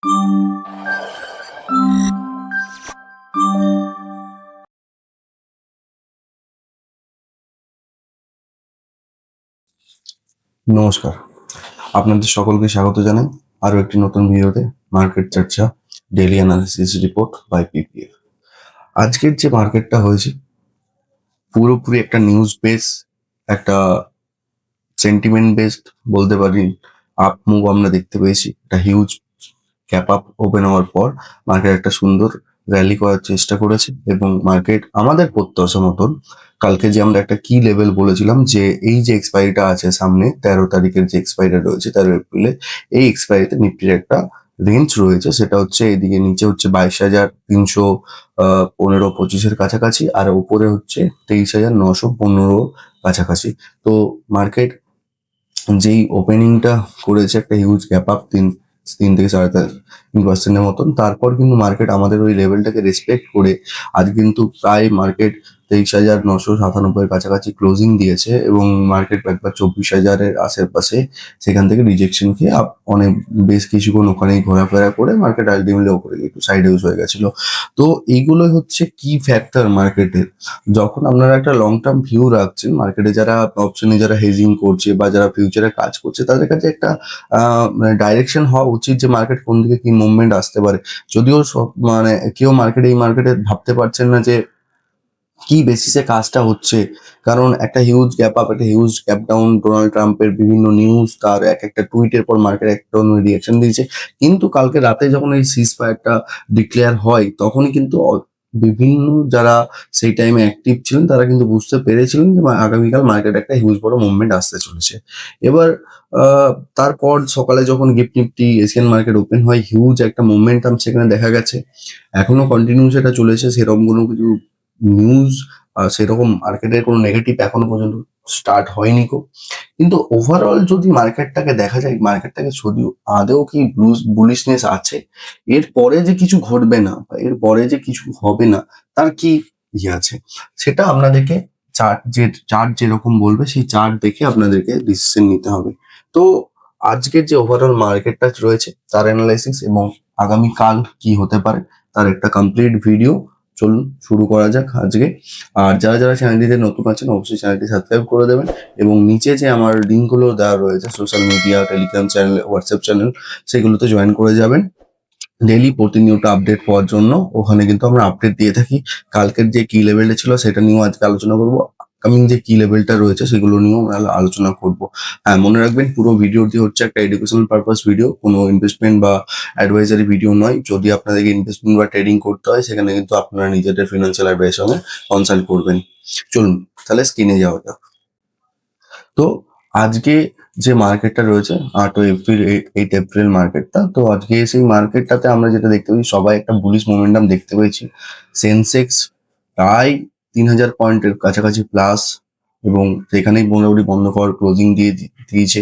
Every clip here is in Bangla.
নমস্কার, আপনাদের সকলকে স্বাগত জানাই আরো একটি নতুন ভিডিওতে মার্কেট চর্চা daily analysis report by PPF. আজকের যে মার্কেটটা হয়েছে পুরোপুরি একটা নিউজ বেস, একটা সেন্টিমেন্ট বেসড বলতে পারি আপ মুভ আমরা দেখতে পেয়েছি। একটা হিউজ ক্যাপ আপ ওপেন হওয়ার পর মার্কেট একটা সুন্দর র্যালি করার চেষ্টা করেছে এবং মার্কেট আমাদের প্রত্যাশা মতন কালকে যে আমরা একটা কি লেভেল বলেছিলাম যে এই যে এক্সপায়ারিটা আছে সামনে 13 তারিখের যে এক্সপায়ারি রয়েছে 13 এপ্রিলে, এই এক্সপায়ারিতে নিফটির একটা রেঞ্জ রয়েছে, সেটা হচ্ছে এদিকে নিচে হচ্ছে 22,315-25-এর কাছাকাছি, আর উপরে হচ্ছে 23,915 কাছাকাছি। তো মার্কেট যেই ওপেনিংটা করেছে একটা হিউজ গ্যাপ আপ তিন তিন থেকে 3.5% মতন, তারপর কিন্তু মার্কেট আমাদের ওই লেভেলটাকে রেসপেক্ট করে আজ কিন্তু প্রায় মার্কেট 23,997 কাছাকাছি ক্লোজিং দিয়েছে এবং মার্কেট একবার 24,000-এর আশেপাশে সেখান থেকে রিজেকশন খেয়ে অনেক বেশ কিছুক্ষণ ওখানেই ঘোরাফেরা করে মার্কেট আলটিমেটলি ওপরে একটু সাইড হাউস হয়ে গেছিল। তো এইগুলোই হচ্ছে কি ফ্যাক্টর মার্কেটের। যখন আপনারা একটা লং টার্ম ভিউ রাখছেন মার্কেটে, যারা অপশনে যারা হেজিং করছে বা যারা ফিউচারে কাজ করছে তাদের কাছে একটা ডাইরেকশন হওয়া উচিত যে মার্কেট কোন দিকে কি মুভমেন্ট আসতে পারে। যদিও সব কেউ এই মার্কেটে ভাবতে পারছেন না যে কি বেসিসে কাজটা হচ্ছে, কারণ একটা হিউজ গ্যাপ আপ, একটা হিউজ গ্যাপ ডাউন, ডোনাল্ড ট্রাম্পের বিভিন্ন নিউজ, তার এক একটা টুইটের পর মার্কেট একটা রিয়াকশন দিয়েছে। কিন্তু কালকে রাতে যখন এই সিজ ফায়ারটা ডিক্লেয়ার হয় তখনই কিন্তু বিভিন্ন যারা সেই টাইমে অ্যাক্টিভ ছিলেন তারা কিন্তু বুঝতে পেরেছিলেন যে আগামীকাল মার্কেট একটা হিউজ বড় মুভমেন্ট আসতে চলেছে। এবার তারপর সকালে যখন gift Nifty Asian market open হয় হিউজ একটা মোমেন্টাম সেখানে দেখা গেছে, এখনো কন্টিনিউ সেটা চলেছে। সেরকম কোনো কিছু নিউজ সেরকম মার্কেটের কোনো নেগেটিভ এখনো পর্যন্ত স্টার্ট হয়নি গো। কিন্তু ওভারঅল যদি মার্কেটটাকে দেখা যায়, মার্কেটটাকে যদিও আদেও কি বুলিশনেস আছে, এরপরে যে কিছু ঘটবে না বা এরপরে যে কিছু হবে না তার কি আছে, সেটা আপনাদেরকে চার্ট যেরকম বলবে সেই চার্ট দেখে আপনাদেরকে ডিসিশন নিতে হবে। তো আজকের যে ওভারঅল মার্কেটটা রয়েছে তার অ্যানালাইসিস এবং আগামীকাল কি হতে পারে তার একটা কমপ্লিট ভিডিও, চলুন শুরু করা যাক আজকে। আর যারা যারা চ্যানেলটিতে নতুন আছেন অবশ্যই চ্যানেলটি সাবস্ক্রাইব করে দেবেন এবং নিচে যে আমার লিঙ্কগুলো দেওয়া রয়েছে social media, Telegram channel, WhatsApp channel, সেগুলোতে জয়েন করে যাবেন ডেইলি প্রতিনিয়ত আপডেট পাওয়ার জন্য। ওখানে কিন্তু আমরা আপডেট দিয়ে থাকি। কালকের যে কি লেভেলটা ছিল সেটা নিয়েও আজকে আলোচনা করবো, আপকামিং যে কি লেভেলটা রয়েছে সেগুলো নিয়েও আলোচনা করব। হ্যাঁ, মনে রাখবেন পুরো ভিডিওটি হচ্ছে একটা এডুকেশনাল পারপাস ভিডিও, কোনো ইনভেস্টমেন্ট বা অ্যাডভাইজারি ভিডিও নয়। যদি আপনাদেরকে ইনভেস্টমেন্ট বা ট্রেডিং করতে হয় সেখানে কিন্তু আপনারা নিজেদের ফিনান্সিয়াল অ্যাডভাইসের সঙ্গে কনসাল্ট করবেন। চলুন তাহলে স্ক্রিনে যাওয়া যাক। তো আজকে যে মার্কেটটা রয়েছে 8 এপ্রিল 8 এপ্রিল মার্কেটটা, তো আজকে সেই মার্কেটটাতে আমরা যেটা দেখতে পেয়েছি সবাই একটা বুলিশ মোমেন্টাম দেখতে পেয়েছি। সেন্সেক্স প্রায় 3,000 পয়েন্টের কাছাকাছি প্লাস এবং সেখানেই মোটামুটি বন্ধ করার ক্লোজিং দিয়েছে।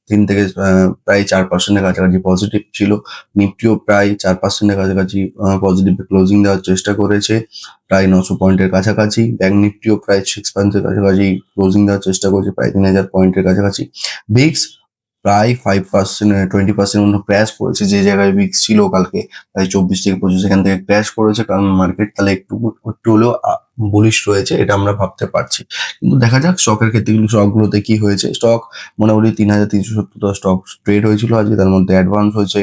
3 থেকে প্রায় 4%-এর কাছাকাছি পজিটিভ ছিল। নিফটিও প্রায় 4%-এর কাছাকাছি পজিটিভ ক্লোজিং দেওয়ার চেষ্টা করেছে, প্রায় 900 পয়েন্টের কাছাকাছি। ব্যাংক নিফটিও প্রায় 6% কাছাকাছি ক্লোজিং দেওয়ার চেষ্টা করেছে, প্রায় 3,000 পয়েন্টের কাছাকাছি। ভিক্স প্রায় 5%, 20% মতো ক্র্যাশ করেছে। যে জায়গায় ভিক্স ছিল কালকে প্রায় 24 থেকে 25, সেখান থেকে ক্র্যাশ করেছে, কারণ মার্কেট তাহলে একটু হলেও বুলিশ রয়েছে এটা আমরা ভাবতে পারছি। কিন্তু দেখা যাক স্টকের ক্ষেত্রে কিন্তু স্টকগুলোতে কি হয়েছে। স্টক মোটামুটি 3,370টা স্টক ট্রেড হয়েছিল আজকে, তার মধ্যে অ্যাডভান্স হয়েছে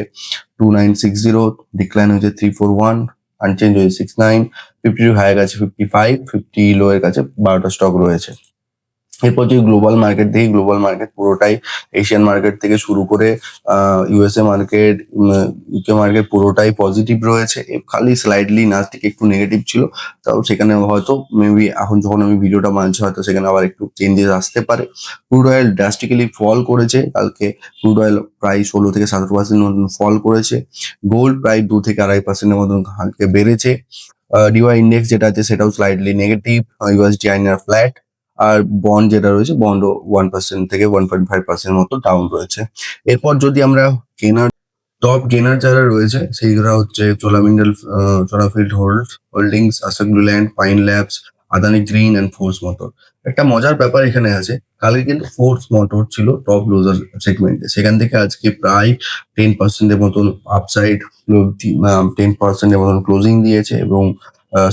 2,960, ডিক্লাইন হয়েছে 341, আনচেঞ্জ হয়েছে 69, 52 হাই গেছে 55, 50 লো এর কাছে 12টা স্টক রয়েছে। এরপর যদি গ্লোবাল মার্কেট দেখি, গ্লোবাল মার্কেট পুরোটাই এশিয়ান মার্কেট থেকে শুরু করে ইউএসএ মার্কেট, ইউকে মার্কেট পুরোটাই পজিটিভ রয়েছে। খালি স্লাইডলি নাস্তিক একটু নেগেটিভ ছিল, তাও সেখানে হয়তো মেবি এখন যখন আমি ভিডিওটা বানাচ্ছি হয়তো সেখানে আবার একটু চেঞ্জেস আসতে পারে। ক্রুড অয়েল ড্রাস্টিক্যালি ফল করেছে কালকে, ক্রুড অয়েল প্রায় 16 থেকে 17% মতন ফল করেছে। গোল্ড প্রায় 2 থেকে 2.5% মতন কালকে বেড়েছে। ডিওয়াই ইন্ডেক্স যেটা আছে সেটাও slightly negative, USD INR flat, আর বন্ড যেটা রয়েছে বন্ডও 1% থেকে 1.5% মতো ডাউন রয়েছে। এরপর যদি আমরা টপ গেনার যারা রয়েছে সেইগুলা হচ্ছে চোলাফিল্ড হোল্ডিংস, আশাক land, pine labs, Adani green and force motor. একটা মজার ব্যাপার এখানে আছে, কালকে কিন্তু ফোর্স মোটর ছিল টপ লোজার সেগমেন্টে, সেখান থেকে আজকে প্রায় 10% মতন আপসাইড, 10% মতন ক্লোজিং দিয়েছে। এবং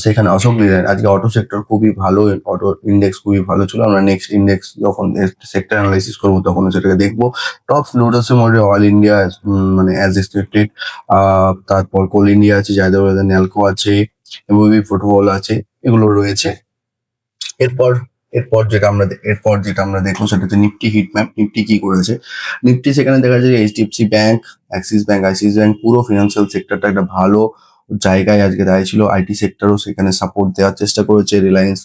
সেখানে অশোক লেল্যান্ড আজকে অটো সেক্টর খুবই ভালো, অটো ইন্ডেক্স খুবই ভালো ছিল। আমরা নেক্সট ইন্ডেক্স যখন সেক্টর অ্যানালাইসিস করবো তখন সেটাকে দেখবো। টপ লোডার্সের মধ্যে অল ইন্ডিয়া মানে অ্যাজ এক্সপেক্টেড, তারপর কোল ইন্ডিয়া আছে, জায়দা ন্যালকো আছে, এমবি ফুটবল আছে, এগুলো রয়েছে। এরপর এরপর যেটা আমরা দেখবো সেটা হচ্ছে নিফটি হিট ম্যাপ। নিফটি কি করেছে, নিফটি সেখানে দেখা যায় HDFC bank, Axis bank, ICICI bank, পুরো ফিনান্সিয়াল সেক্টরটা একটা ভালো জায়গায় আজকে দাঁড়িয়েছিল। আইটি সেক্টরও সেখানে সাপোর্ট দেওয়ার চেষ্টা করেছে। রিলায়েন্স,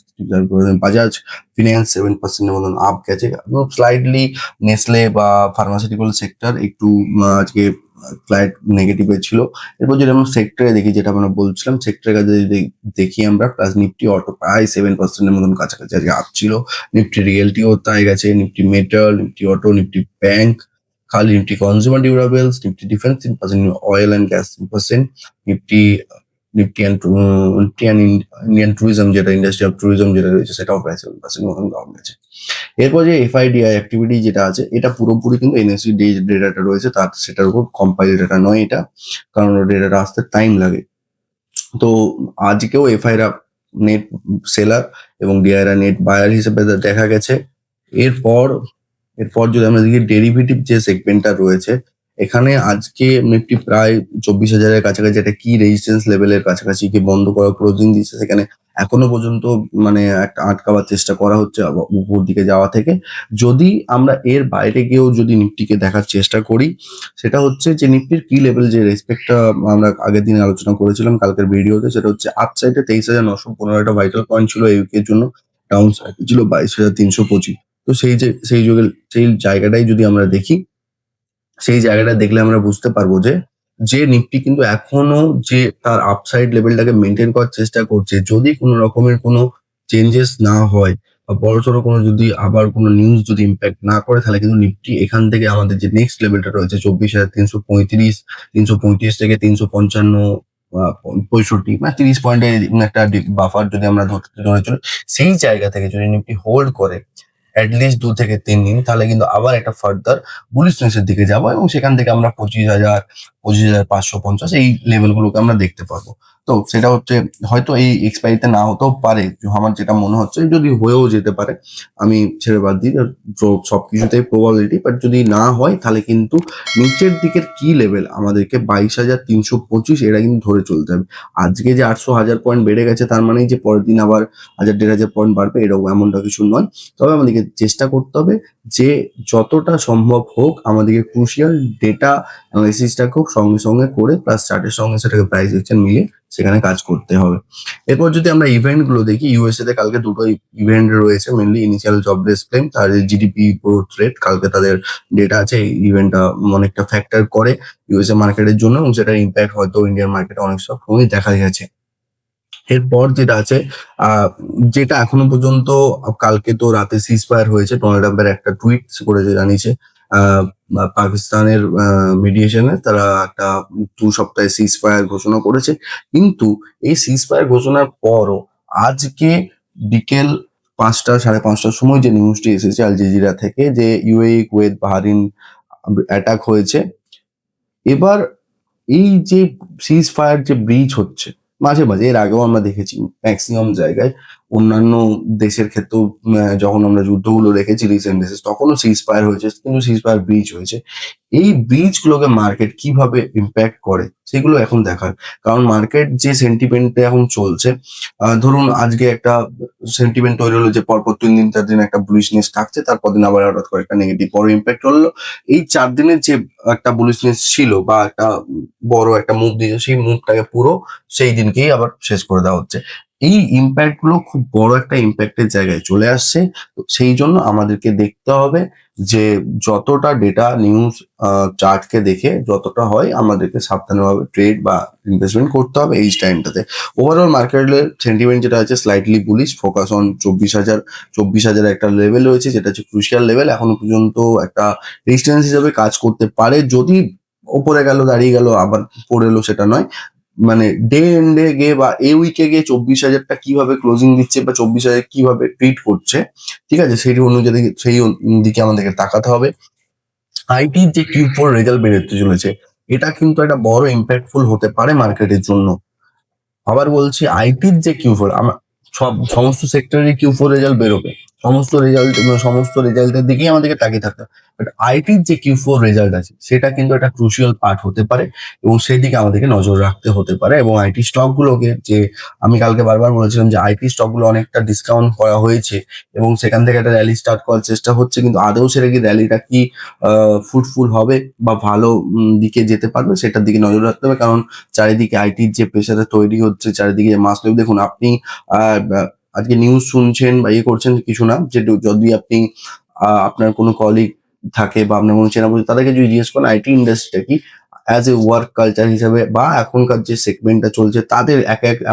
বাজাজ ফিনান্স 7% মতন আপ গেছে। স্লাইডলি নেসলে বা ফার্মাসিউটিক্যাল সেক্টর একটু আজকে ফ্ল্যাট নেগেটিভে ছিল। এরপর যদি আমরা সেক্টরে দেখি, যেটা আমরা বলছিলাম, সেক্টরের কাছে যদি দেখি আমরা, প্লাস নিফটি অটো প্রায় 7% মতন কাছাকাছি আজকে আপ ছিল। নিফটি রিয়েলটিও তাই গেছে, Nifty metal, Nifty auto, Nifty bank, খালি Nifty consumer durables, Nifty defence 3%, oil and gas 3%, Nifty Nifty and Indian tourism, যেটা ইন্ডাস্ট্রি অফ ট্যুরিজম যেটা রয়েছে, সেটাও প্রায় 7% মতন ডাউন গেছে। এরপর যে এফআইডিআই অ্যাক্টিভিটি যেটা আছে, এটা পুরোপুরি কিন্তু এনএসসি ডেটাটা রয়েছে, তার সেটার উপর কম্পাইল ডেটা নয় এটা, কারণ ডেটাটা আসতে টাইম লাগে। তো আজকেও এফআইরা নেট সেলার এবং ডিআইরা নেট বায়ার হিসেবে দেখা গেছে। এরপর এরপর যদি আমরা দেখি ডেরিভেটিভ যে সেগমেন্টটা রয়েছে, এখানে আজকে নিফটি প্রায় 24,000-এর কাছাকাছি, একটা কি রেজিস্ট্যান্স লেভেলের কাছাকাছি কি বন্ধ করা ক্লোজিং দিচ্ছে, সেখানে এখনো পর্যন্ত মানে একটা আটকাবার চেষ্টা করা হচ্ছে উপর দিকে যাওয়া থেকে। যদি আমরা এর বাইরে গিয়েও যদি নিফটিকে দেখার চেষ্টা করি, সেটা হচ্ছে যে নিফটির কি লেভেল, যে রেসপেক্টটা আমরা আগের দিনে আলোচনা করেছিলাম কালকের ভিডিওতে, সেটা হচ্ছে আপসাইডে 23,915 একটা ভাইটাল পয়েন্ট ছিল ইউকে এর জন্য, ডাউন সাইড ছিল 22,325। তো সেই জায়গাটাই যদি আমরা দেখি, সেই জায়গাটা দেখলে আমরা বুঝতে পারবো যে যে নিফটি কিন্তু এখনো যে তার আপসাইড লেভেলটাকে মেনটেন করার চেষ্টা করছে। যদি কোনো রকমের কোনো চেঞ্জেস না হয় বা বড়সড় কোনো যদি আবার কোনো নিউজ যদি ইম্প্যাক্ট না করে, তাহলে কিন্তু নিফটি এখান থেকে আমাদের যে নেক্সট লেভেলটা রয়েছে 24,335, 335 থেকে 355, 65 মানে 30 পয়েন্টের একটা বাফার যদি আমরা ধরে চলি, সেই জায়গা থেকে যদি নিফটি হোল্ড করে অ্যাটলিস্ট 2 থেকে 3 দিন, তাহলে কিন্তু আবার একটা ফার্দার বুলিশনেসের দিকে যাবো, এবং সেখান থেকে আমরা 25,550 এই লেভেলগুলোকে আমরা দেখতে পারবো। তো সেটা হচ্ছে হয়তো এই এক্সপায়ারিতে না হতেও পারে, আমার যেটা মনে হচ্ছে যদি হয়েও যেতে পারে, আমি ছেড়ে বাদ দিই, তো সবকিছুতেই প্রবাবিলিটি। বাট যদি না হয়, তাহলে কিন্তু নিচের দিকের কি লেভেল আমাদেরকে 22,325 এটা কিন্তু ধরে চলতে হবে। আজকে যে 800-1000 পয়েন্ট বেড়ে গেছে, তার মানে যে পরের দিন আবার 1,000-1,500 পয়েন্ট বাড়বে, এরকম এমনটা কিছু নয়। তবে আমাদেরকে চেষ্টা করতে হবে যে যতটা সম্ভব হোক আমাদেরকে ক্রুশিয়াল ডেটা অ্যানালাইসিসটাকেও সঙ্গে সঙ্গে করে, প্লাস চার্টের সঙ্গে সেটাকে প্রাইস অ্যাকশন মিলিয়ে সেখানে কাজ করতে হবে। এরপর যদি আমরা ইভেন্ট গুলো দেখি, ইউএসএ তে কালকে দুটো ইভেন্ট রয়েছে, মেনলি ইনিশিয়াল জবলেস ক্লেম, তার জিডিপি গ্রোথ রেট, কালকে তাদের ডেটা আছে। এই ইভেন্টটা অনেকটা ফ্যাক্টর করে ইউএসএ মার্কেটের জন্য, এবং সেটার ইম্প্যাক্ট হয়তো ইন্ডিয়ান মার্কেটে অনেক সময় দেখা গেছে। এরপর যেটা আছে, আহ যেটা এখনো পর্যন্ত, কালকে তো রাতে সিজ ফায়ার হয়েছে, ডোনাল্ড ট্রাম্পের একটা টুইট করেছে, জানিয়েছে পাকিস্তানের মিডিয়েশনে তারা একটা 2 সপ্তাহে সিজ ফায়ার ঘোষণা করেছে। কিন্তু এই সিজ ফায়ার ঘোষণার পরও আজকে বিকেল 5টা, 5:30টার সময় যে নিউজটি এসেছে আল জাজিরা থেকে, যে ইউএই, কুয়েত, বাহরিন অ্যাটাক হয়েছে। এবার এই যে সিজ ফায়ার যে ব্রিচ হচ্ছে মাঝে মাঝে, এর আগেও আমরা দেখেছি ম্যাক্সিমাম জায়গায়, অন্যান্য দেশের ক্ষেত্রেও যখন আমরা যুদ্ধগুলো দেখেছি রিসেন্ট ডেসে, তখনও সিজ ফায়ার হয়েছে, কিন্তু সিজ ফায়ার ব্রিচ হয়েছে। এই ব্রিচ গুলোকে মার্কেট কিভাবে ইম্প্যাক্ট করে সেগুলো এখন দেখার। কারণ মার্কেট যে সেন্টিমেন্টে এখন চলছে, ধরুন আজকে একটা সেন্টিমেন্ট তৈরি হলো যে পরপর 3 দিন 4 দিন একটা বুলিশনেস থাকছে, তারপর দিন আবার হঠাৎ করে একটা নেগেটিভ বড় ইম্প্যাক্ট হলো। এই 4 দিনের যে একটা বুলিশনেস ছিল বা একটা বড় একটা মুভ দিয়েছে, সেই মুভটাকে পুরো সেই দিনকেই আবার শেষ করে দেওয়া হচ্ছে। এই ইম্প্যাক্ট গুলো খুব বড় একটা ইম্প্যাক্টের জায়গায় চলে আসছে। তো সেই জন্য আমাদেরকে দেখতে হবে যে যতটা ডেটা নিউজ চার্টকে দেখে যতটা হয়, আমাদেরকে সাবধানভাবে ট্রেড বা ইনভেস্টমেন্ট করতে হবে এই টাইমটাতে। ওভারঅল মার্কেটের সেন্টিমেন্ট যেটা আছে স্লাইটলি বুলিশ, ফোকাস অন 24,000 একটা লেভেল রয়েছে, যেটা হচ্ছে ক্রুশিয়াল লেভেল, এখনো পর্যন্ত একটা রেজিস্ট্যান্স হিসেবে কাজ করতে পারে। যদি ওপরে গেল, দাঁড়িয়ে গেল, আবার পড়ে এলো, সেটা নয়। মানে ডে এন্ডে গিয়ে বা এ উইকে গিয়ে 24,000টা কিভাবে ক্লোজিং দিচ্ছে বা 24,000 কিভাবে ট্রিট করছে, ঠিক আছে, সেই অনুযায়ী সেই দিকে আমাদেরকে তাকাতে হবে। আইটির যে Q4 রেজাল্ট বেরোতে চলেছে, এটা কিন্তু একটা বড় ইম্প্যাক্টফুল হতে পারে মার্কেটের জন্য। আবার বলছি আইটির যে Q4, সমস্ত সেক্টরের Q4 রেজাল্ট বেরোবে, সমস্ত রেজাল্টের দিকেই আমাদেরকে তাকিয়ে থাকতে হবে। বাট আইটির যে Q4 রেজাল্ট আছে সেটা কিন্তু একটা ক্রুশিয়াল পার্ট হতে পারে এবং সেই দিকে আমাদেরকে নজর রাখতে হতে পারে। এবং আইটি স্টক গুলোকে, যে আমি কালকে বারবার বলেছিলাম যে আইটি স্টক গুলো অনেকটা ডিসকাউন্ট করা হয়েছে এবং সেখান থেকে একটা র্যালি স্টার্ট করার চেষ্টা হচ্ছে, কিন্তু আদৌ সেটা কি র্যালিটা কি ফ্রুটফুল হবে বা ভালো দিকে যেতে পারবে, সেটার দিকে নজর রাখতে হবে। কারণ চারিদিকে আইটির যে প্রেশারে তৈরি হচ্ছে, চারিদিকে মাস দেখুন আপনি আজকে নিউজ শুনছেন বা ইয়ে করছেন কিছু না, যে যদি আপনি আপনার কোনো কলিগ থাকে বা আপনার কোনো চেনা পরিচিত, তাদেরকে যদি জিজ্ঞেস করেন আইটি ইন্ডাস্ট্রিটা কি, অ্যাজ এ ওয়ার্ক কালচার হিসাবে বা এখনকার যে সেগমেন্টটা চলছে, তাদের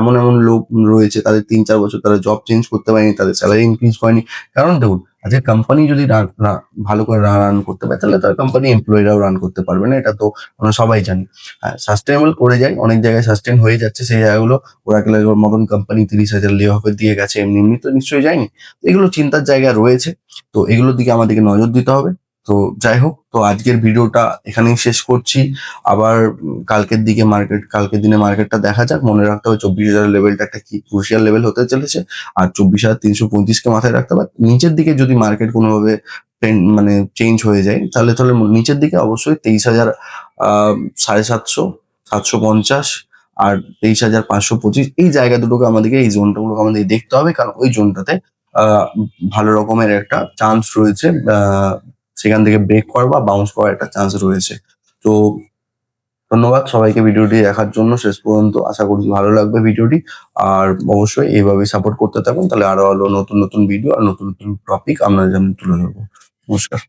এমন এমন লোক রয়েছে, তাদের 3-4 বছর তারা জব চেঞ্জ করতে পারেনি, তাদের স্যালারি ইনক্রিজ হয়নি। কারণ দেখুন, আজকে কোম্পানি যদি ভালো করে রান করতে পারে, তাহলে তার কোম্পানি এমপ্লয়িরাও রান করতে পারবে না, এটা তো আমরা সবাই জানি। হ্যাঁ, সাস্টেনেবল করে যায়, অনেক জায়গায় সাস্টেন হয়ে যাচ্ছে সেই জায়গাগুলো। ওরাকেলের মতন কোম্পানি 30,000 লে অফে দিয়ে গেছে, এমনি এমনি তো নিশ্চয়ই যায়নি। এগুলো চিন্তার জায়গা রয়েছে, তো এগুলোর দিকে আমাদেরকে নজর দিতে হবে। তো যাই হোক, তো আজকের ভিডিওটা এখানেই শেষ করছি। আবার কালকের দিনে মার্কেটটা দেখা যাক। মনে রাখতে হবে 24,000 লেভেলটা একটা কি ক্রুশিয়াল লেভেল হতে চলেছে। আর 24,335 কে মাথায় রাখতে হবে। নিচের দিকে যদি মার্কেট কোনোভাবে মানে চেঞ্জ হয়ে যায়, তাহলে তাহলে নিচের দিকে অবশ্যই 23,000 750, 750 আর 23,525 এই জায়গা দুটোকে আমাদেরকে, এই জোনগুলোকে আমাদের দেখতে হবে, কারণ ওই জোনটাতে ভালো রকমের একটা চান্স রয়েছে, সেখান থেকে ব্রেক করার বা বাউন্স করার একটা চান্স রয়েছে। তো ধন্যবাদ সবাইকে ভিডিওটি দেখার জন্য শেষ পর্যন্ত। আশা করছি ভালো লাগবে ভিডিওটি। আর অবশ্যই এইভাবে সাপোর্ট করতে থাকুন, তাহলে আরো আরো নতুন নতুন ভিডিও আর নতুন নতুন টপিক আপনাদের সামনে তুলে ধরবো। নমস্কার।